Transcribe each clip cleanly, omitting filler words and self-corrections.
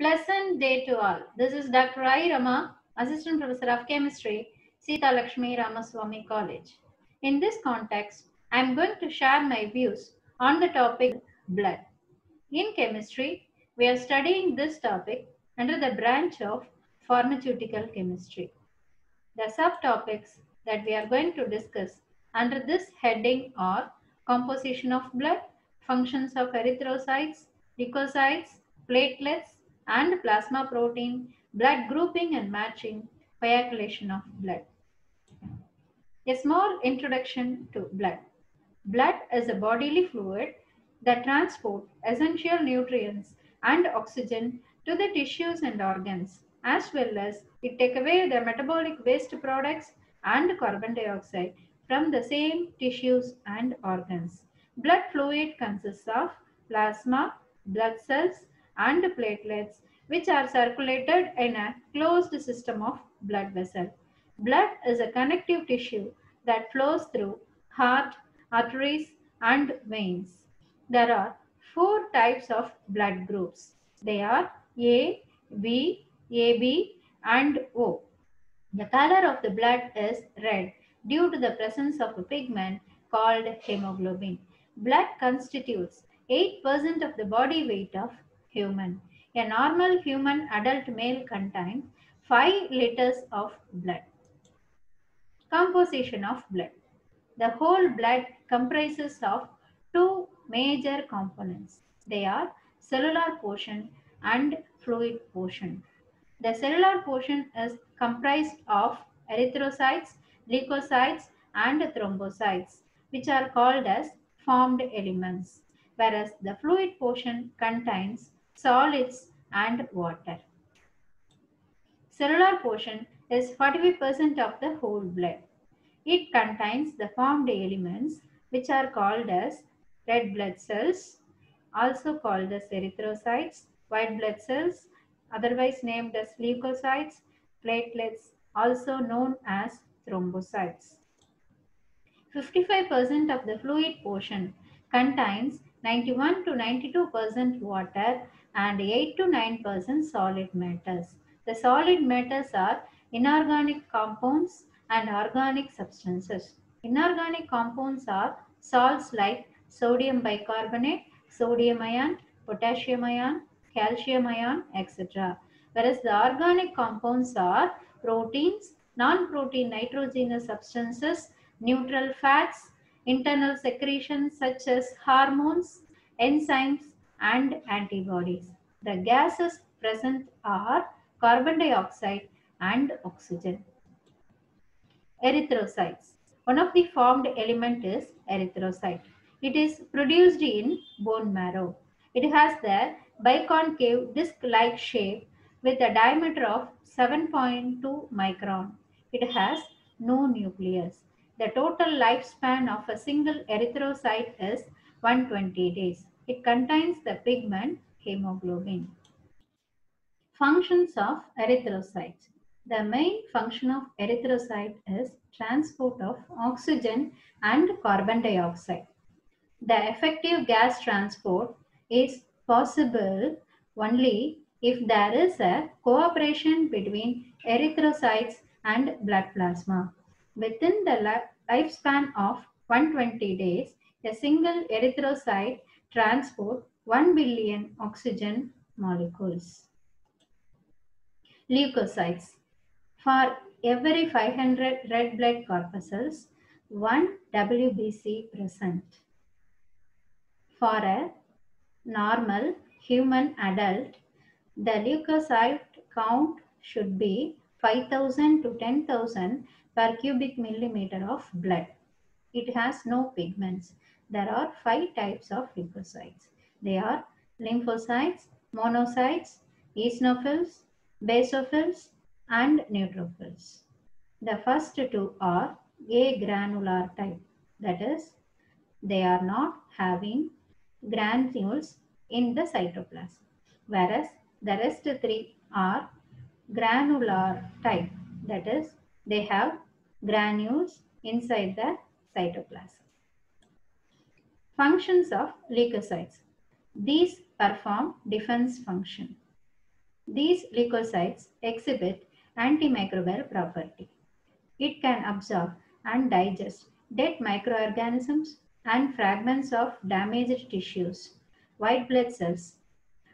Pleasant day to all. This is Dr. I. Rama, Assistant Professor of Chemistry, Sita Lakshmi Ramaswamy College. In this context, I am going to share my views on the topic blood. In chemistry, we are studying this topic under the branch of pharmaceutical chemistry. The subtopics that we are going to discuss under this heading are composition of blood, functions of erythrocytes, leukocytes, platelets, and plasma protein, blood grouping and matching, coagulation of blood. A small introduction to blood. Blood is a bodily fluid that transports essential nutrients and oxygen to the tissues and organs, as well as it takes away the metabolic waste products and carbon dioxide from the same tissues and organs. Blood fluid consists of plasma, blood cells, and platelets, which are circulated in a closed system of blood vessel. Blood is a connective tissue that flows through heart, arteries, and veins. There are four types of blood groups. They are A, B, AB, and O. The color of the blood is red due to the presence of a pigment called hemoglobin. Blood constitutes 8% of the body weight of human. A normal human adult male contains 5 liters of blood. Composition of blood. The whole blood comprises of two major components. They are cellular portion and fluid portion. The cellular portion is comprised of erythrocytes, leukocytes, and thrombocytes, which are called as formed elements, whereas the fluid portion contains solids and water. Cellular portion is 45% of the whole blood. It contains the formed elements which are called as red blood cells, also called as erythrocytes, white blood cells, otherwise named as leukocytes, platelets, also known as thrombocytes. 55% of the fluid portion contains 91 to 92% water and 8 to 9% solid matters. The solid matters are inorganic compounds and organic substances. Inorganic compounds are salts like sodium bicarbonate, sodium ion, potassium ion, calcium ion, etc. Whereas the organic compounds are proteins, non-protein nitrogenous substances, neutral fats, internal secretions such as hormones, enzymes, and antibodies. The gases present are carbon dioxide and oxygen. Erythrocytes. One of the formed element is erythrocyte. It is produced in bone marrow. It has the biconcave disc-like shape with a diameter of 7.2 micron. It has no nucleus. The total lifespan of a single erythrocyte is 120 days. It contains the pigment hemoglobin. Functions of erythrocytes. The main function of erythrocyte is transport of oxygen and carbon dioxide. The effective gas transport is possible only if there is a cooperation between erythrocytes and blood plasma. Within the lifespan of 120 days, a single erythrocyte transports 1 billion oxygen molecules. Leukocytes. For every 500 red blood corpuscles, 1 WBC present. For a normal human adult, the leukocyte count should be 5,000 to 10,000 per cubic millimeter of blood. It has no pigments. There are 5 types of leukocytes. They are lymphocytes, monocytes, eosinophils, basophils, and neutrophils. The first two are agranular type, that is, they are not having granules in the cytoplasm, whereas the rest three are granular type, that is, they have granules inside the cytoplasm. Functions of leukocytes. These perform defense function. These leukocytes exhibit antimicrobial property. It can absorb and digest dead microorganisms and fragments of damaged tissues. White blood cells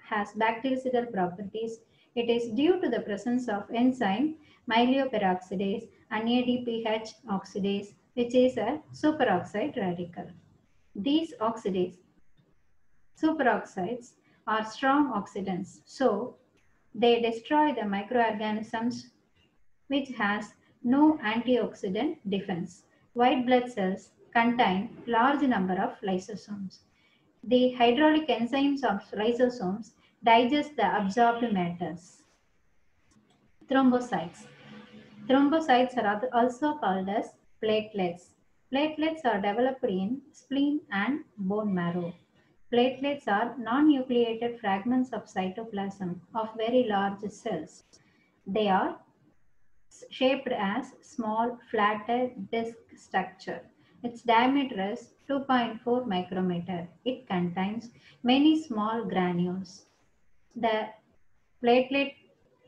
has bactericidal properties. It is due to the presence of enzyme myeloperoxidase and ADPH oxidase, which is a superoxide radical. These superoxides, are strong oxidants, so they destroy the microorganisms which has no antioxidant defense. White blood cells contain large number of lysosomes. The hydraulic enzymes of lysosomes digest the absorbed matters. Thrombocytes. Thrombocytes are also called as platelets. Platelets are developed in spleen and bone marrow. Platelets are non-nucleated fragments of cytoplasm of very large cells. They are shaped as small flatted disc structure. Its diameter is 2.4 micrometer. It contains many small granules. The platelet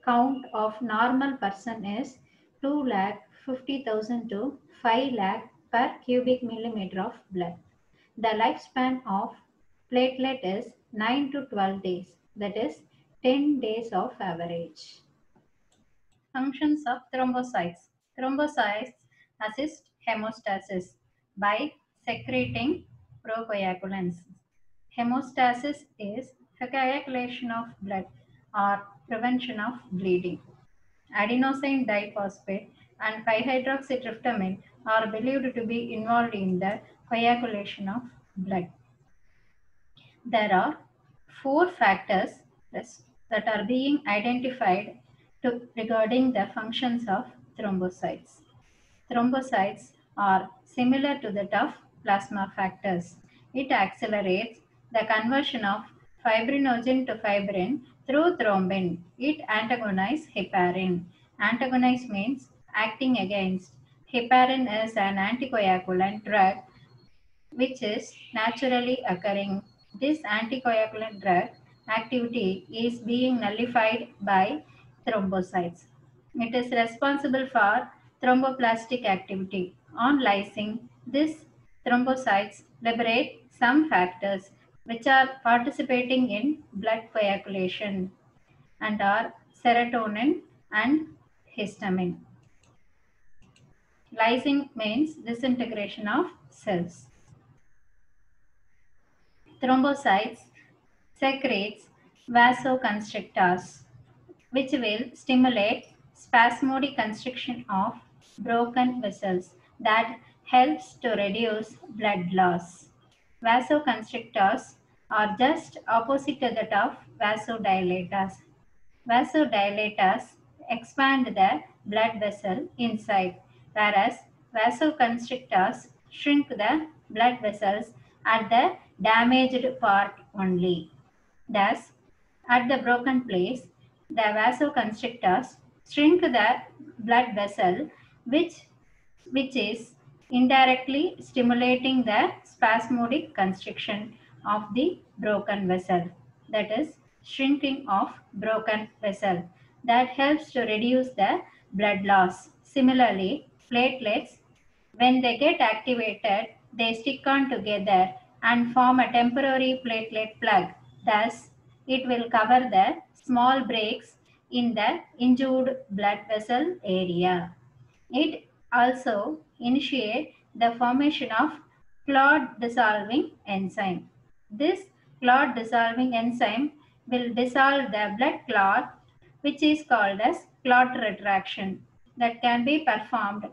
count of normal person is 2 lakh 50,000 to 5 lakh per cubic millimeter of blood. The lifespan of platelet is 9 to 12 days, that is 10 days of average. Functions of thrombocytes. Thrombocytes assist hemostasis by secreting procoagulants. Hemostasis is coagulation of blood or prevention of bleeding. Adenosine diphosphate and 5-hydroxytryptamine are believed to be involved in the coagulation of blood. There are 4 factors that are being identified regarding the functions of thrombocytes. Thrombocytes are similar to that of plasma factors. It accelerates the conversion of fibrinogen to fibrin through thrombin. It antagonizes heparin. Antagonize means acting against. Heparin is an anticoagulant drug which is naturally occurring. This anticoagulant drug activity is being nullified by thrombocytes. It is responsible for thromboplastic activity. On lysing, these thrombocytes liberate some factors which are participating in blood coagulation and are serotonin and histamine. Lysing means disintegration of cells. Thrombocytes secretes vasoconstrictors, which will stimulate spasmodic constriction of broken vessels that helps to reduce blood loss. Vasoconstrictors are just opposite to that of vasodilators. Vasodilators expand the blood vessel inside, whereas vasoconstrictors shrink the blood vessels at the damaged part only. Thus, at the broken place, the vasoconstrictors shrink the blood vessel, which is indirectly stimulating the spasmodic constriction of the broken vessel. That is, shrinking of broken vessel. That helps to reduce the blood loss. Similarly, platelets, when they get activated, they stick on together and form a temporary platelet plug. Thus, it will cover the small breaks in the injured blood vessel area. It also initiates the formation of clot dissolving enzyme. This clot dissolving enzyme will dissolve the blood clot, which is called as clot retraction, that can be performed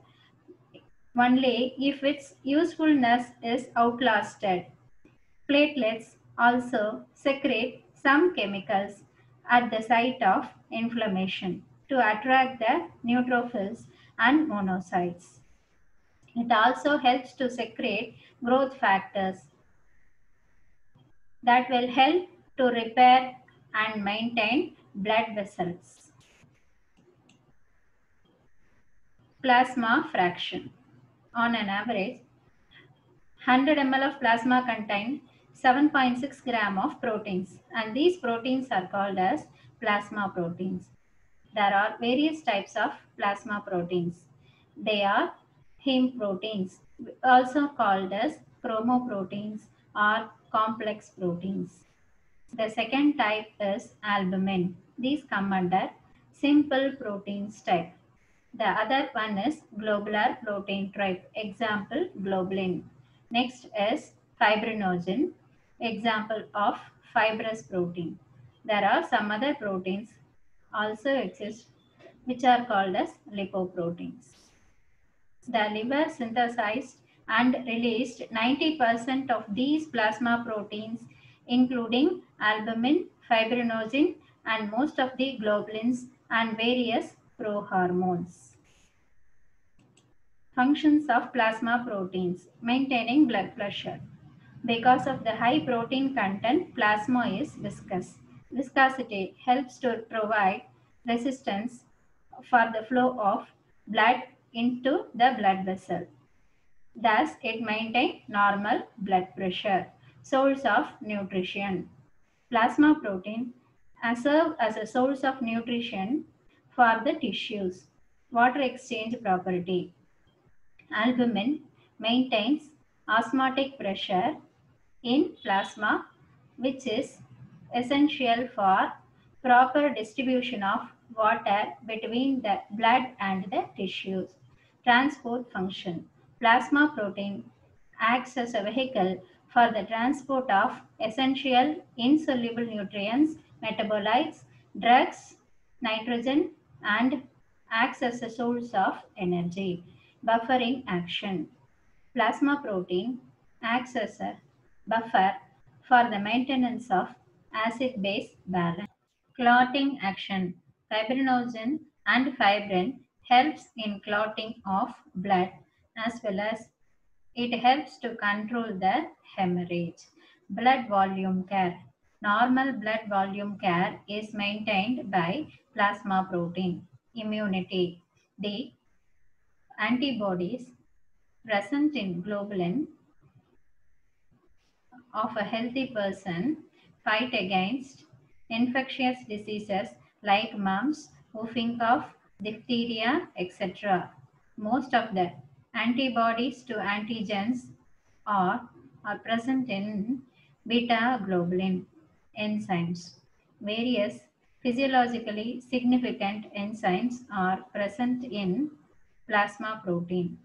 only if its usefulness is outlasted. Platelets also secrete some chemicals at the site of inflammation to attract the neutrophils and monocytes. It also helps to secrete growth factors that will help to repair and maintain blood vessels. Plasma fraction. On an average, 100 ml of plasma contain 7.6 gram of proteins, and these proteins are called as plasma proteins. There are various types of plasma proteins. They are heme proteins, also called as chromoproteins or complex proteins. The second type is albumin. These come under simple proteins type. The other one is globular protein type. Example, globulin. Next is fibrinogen. Example of fibrous protein. There are some other proteins also exist which are called as lipoproteins. The liver synthesized and released 90% of these plasma proteins, including albumin, fibrinogen, and most of the globulins and various prohormones. Functions of plasma proteins: maintaining blood pressure. Because of the high protein content, plasma is viscous. Viscosity helps to provide resistance for the flow of blood into the blood vessel. Thus, it maintains normal blood pressure. Source of nutrition. Plasma protein serve as a source of nutrition for the tissues. Water exchange property. Albumin maintains osmotic pressure in plasma, which is essential for proper distribution of water between the blood and the tissues. Transport function. Plasma protein acts as a vehicle for the transport of essential insoluble nutrients, metabolites, drugs, nitrogen, and acts as a source of energy. Buffering action. Plasma protein acts as a buffer for the maintenance of acid-base balance. Clotting action. Fibrinogen and fibrin helps in clotting of blood as well as it helps to control the hemorrhage. Blood volume care. Normal blood volume care is maintained by plasma protein. Immunity. The antibodies present in globulin of a healthy person fight against infectious diseases like mumps, whooping cough, diphtheria, etc. Most of the antibodies to antigens are present in beta globulin enzymes. Various physiologically significant enzymes are present in plasma protein.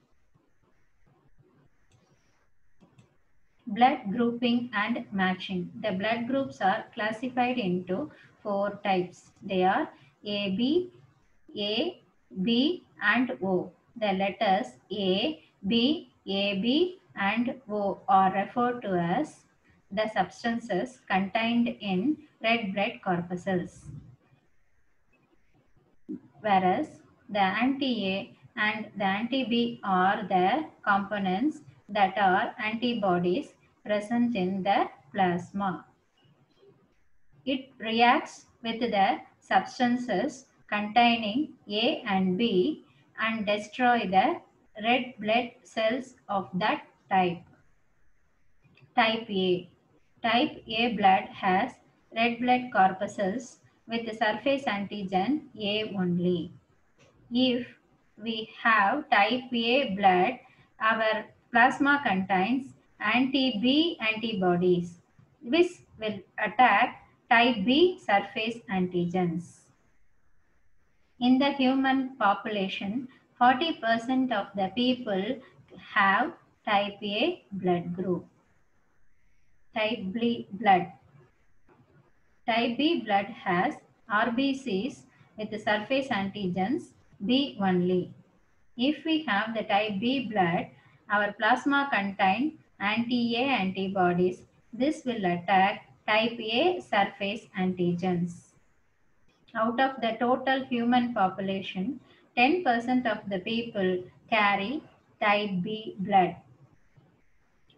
Blood grouping and matching. The blood groups are classified into four types. They are AB, A, B, and O. The letters A, B, AB, and O are referred to as the substances contained in red blood corpuscles, whereas the anti-A and the anti-B are the components that are antibodies present in the plasma. It reacts with the substances containing A and B and destroy the red blood cells of that type. Type A. Type A blood has red blood corpuscles with the surface antigen A only. If we have type A blood, our plasma contains anti-B antibodies, which will attack type B surface antigens. In the human population, 40% of the people have type A blood group. Type B blood. Type B blood has RBCs with the surface antigens B only. If we have the type B blood, our plasma contain anti-A antibodies. This will attack type A surface antigens. Out of the total human population, 10% of the people carry type B blood.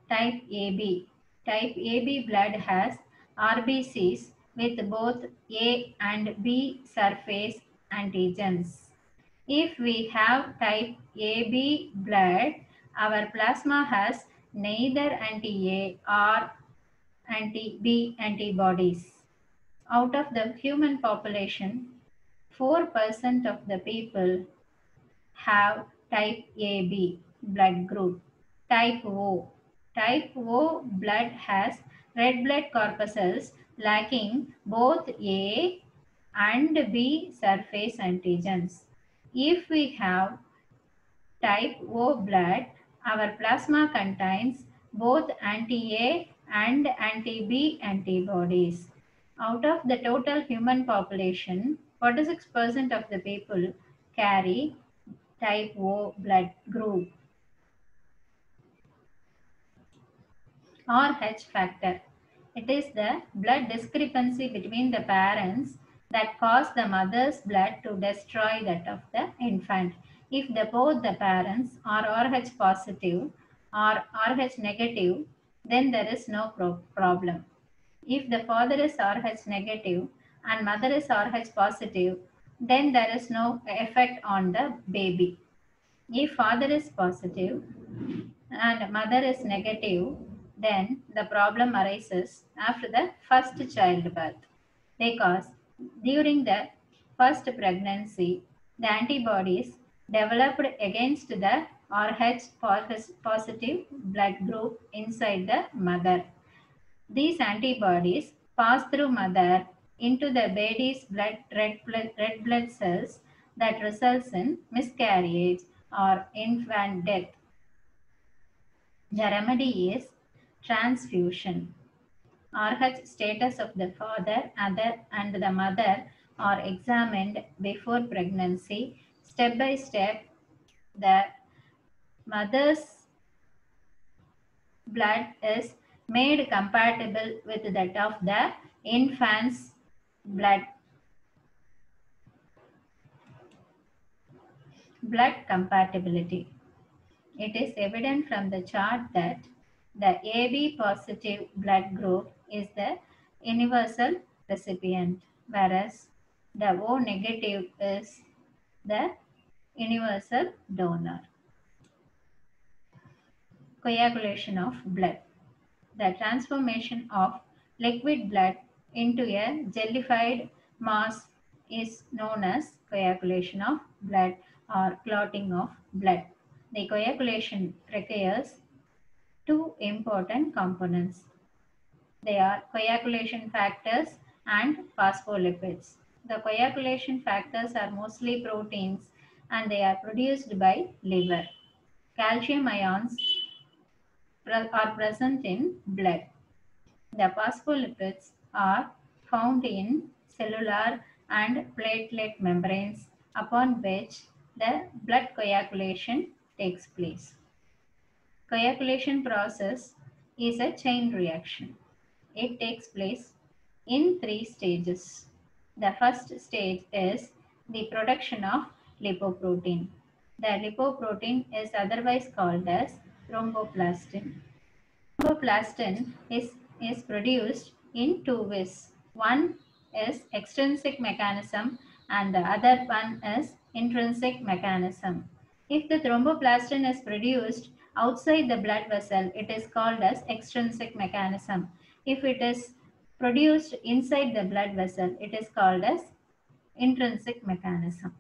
Type AB. Type AB blood has RBCs with both A and B surface antigens. If we have type AB blood, our plasma has neither anti-A or anti-B antibodies. Out of the human population, 4% of the people have type AB blood group. Type O. Type O blood has red blood corpuscles lacking both A and B surface antigens. If we have type O blood, our plasma contains both anti-A and anti-B antibodies. Out of the total human population, 46% of the people carry type O blood group. Rh factor. It is the blood discrepancy between the parents that cause the mother's blood to destroy that of the infant. If both the parents are Rh positive or Rh negative, then there is no problem. If the father is Rh negative and mother is Rh positive, then there is no effect on the baby. If father is positive and mother is negative, then the problem arises after the first childbirth because during the first pregnancy, the antibodies developed against the Rh positive blood group inside the mother. These antibodies pass through mother into the baby's red blood cells that results in miscarriage or infant death. The remedy is transfusion. Rh status of the father and the mother are examined before pregnancy. Step by step, the mother's blood is made compatible with that of the infant's blood. Blood compatibility. It is evident from the chart that the AB positive blood group is the universal recipient, whereas the O negative is the universal donor. Coagulation of blood. The transformation of liquid blood into a jellified mass is known as coagulation of blood or clotting of blood. The coagulation requires two important components. They are coagulation factors and phospholipids. The coagulation factors are mostly proteins and they are produced by liver. Calcium ions are present in blood. The phospholipids are found in cellular and platelet membranes upon which the blood coagulation takes place. Coagulation process is a chain reaction. It takes place in three stages. The first stage is the production of lipoprotein. The lipoprotein is otherwise called as thromboplastin. Thromboplastin is produced in two ways. One is extrinsic mechanism and the other one is intrinsic mechanism. If the thromboplastin is produced outside the blood vessel, it is called as extrinsic mechanism. If it is produced inside the blood vessel, it is called as intrinsic mechanism.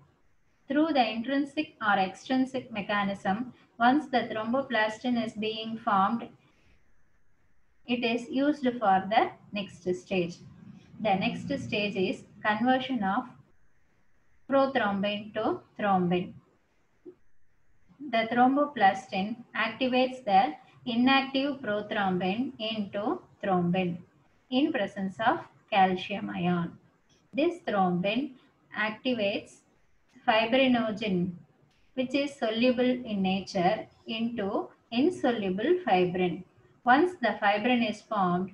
Through the intrinsic or extrinsic mechanism, once the thromboplastin is being formed, it is used for the next stage. The next stage is conversion of prothrombin to thrombin. The thromboplastin activates the inactive prothrombin into thrombin in presence of calcium ion. This thrombin activates fibrinogen, which is soluble in nature, into insoluble fibrin. Once the fibrin is formed,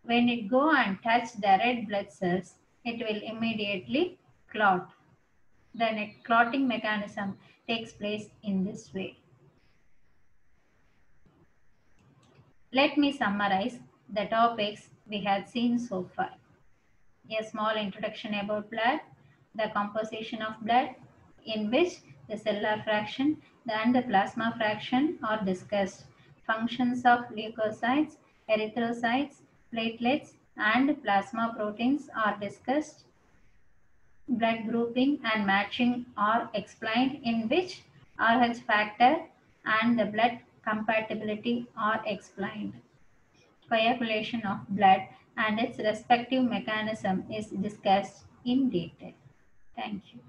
when it go and touch the red blood cells, it will immediately clot. The clotting mechanism takes place in this way. Let me summarize the topics we had seen so far. A small introduction about blood, the composition of blood, in which the cellular fraction and the plasma fraction are discussed, functions of leukocytes, erythrocytes, platelets, and plasma proteins are discussed. Blood grouping and matching are explained, in which Rh factor and the blood compatibility are explained. Coagulation of blood and its respective mechanism is discussed in detail. Thank you.